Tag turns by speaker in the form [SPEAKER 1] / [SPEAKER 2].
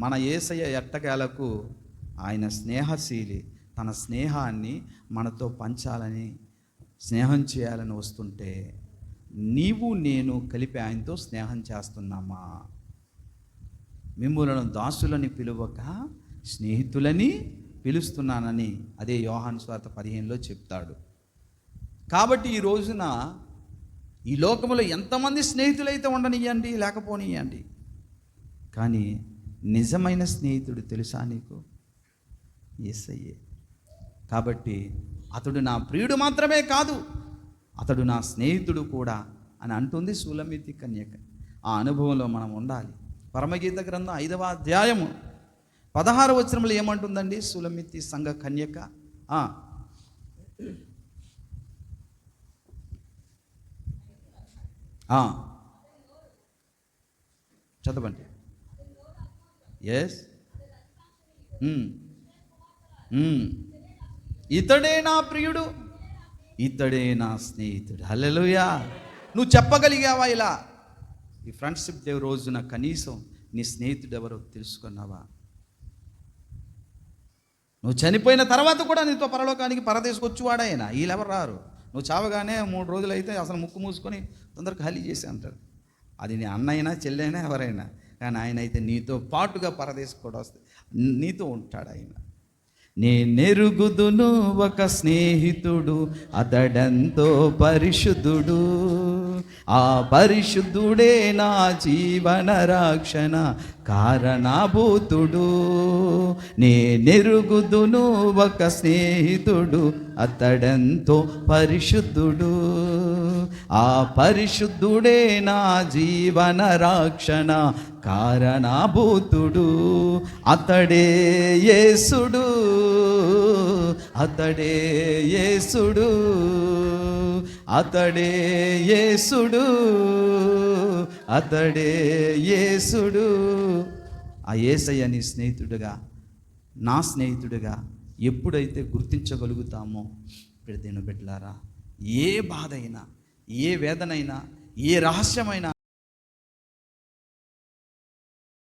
[SPEAKER 1] మన యేసయ్య ఎట్టకేలకు ఆయన స్నేహశీలి, తన స్నేహాన్ని మనతో పంచాలని, స్నేహం చేయాలని వస్తుంటే నీవు నేను కలిపి ఆయనతో స్నేహం చేస్తున్నామా? మిమ్ములను దాసులని పిలువక స్నేహితులని పిలుస్తున్నానని అదే యోహాను సువార్త 15లో చెప్తాడు. కాబట్టి ఈ రోజున ఈ లోకంలో ఎంతమంది స్నేహితులైతే ఉండనివ్వండి, లేకపోనివ్వండి, కానీ నిజమైన స్నేహితుడు తెలుసా నీకు? యేసయ్యే. కాబట్టి అతడు నా ప్రియుడు మాత్రమే కాదు, అతడు నా స్నేహితుడు కూడా అని అంటుంది సులమితి కన్యక. ఆ అనుభవంలో మనం ఉండాలి. పరమగీత గ్రంథం 5వ అధ్యాయము 16వ వచనంలో ఏమంటుందండి సులమితి సంఘ కన్యక? చదవండి. ఎస్, ఇతడే నా ప్రియుడు, ఇతడే నా స్నేహితుడు. హల్లెలూయా. నువ్వు చెప్పగలిగావా ఇలా? ఈ ఫ్రెండ్షిప్ డే రోజున కనీసం నీ స్నేహితుడు ఎవరో తెలుసుకున్నావా? నువ్వు చనిపోయిన తర్వాత కూడా నీతో పరలోకానికి పరదేశకొచ్చువాడు ఆయన. వీళ్ళెవరు రారు. నువ్వు చావగానే 3 రోజులైతే అసలు ముక్కు మూసుకొని తొందరగా ఖాళీ చేసి అంటాడు. అది నీ అన్నైనా చెల్లైనా ఎవరైనా, కానీ ఆయన అయితే నీతో పాటుగా పరదేశం కూడా వస్తే నీతో ఉంటాడు ఆయన. నేనెరుగుదును ఒక స్నేహితుడు, అతడెంతో పరిశుద్ధుడు, ఆ పరిశుద్ధుడే నా జీవన రక్షణ కారణభూతుడు. నేనెరుగుదును ఒక స్నేహితుడు, అతడెంతో పరిశుద్ధుడు, ఆ పరిశుద్ధుడే నా జీవన రక్షణ కారణభూతుడు. అతడే యేసుడు, అతడే యేసుడు, అతడే యేసుడు, అతడే యేసుడు. ఆ యేసయ్య నీ స్నేహితుడుగా, నా స్నేహితుడిగా ఎప్పుడైతే గుర్తించగలుగుతామో, దేవుని బిడ్డలారా, ఏ బాధ అయినా, ఏ వేదనైనా, ఏ రహస్యమైనా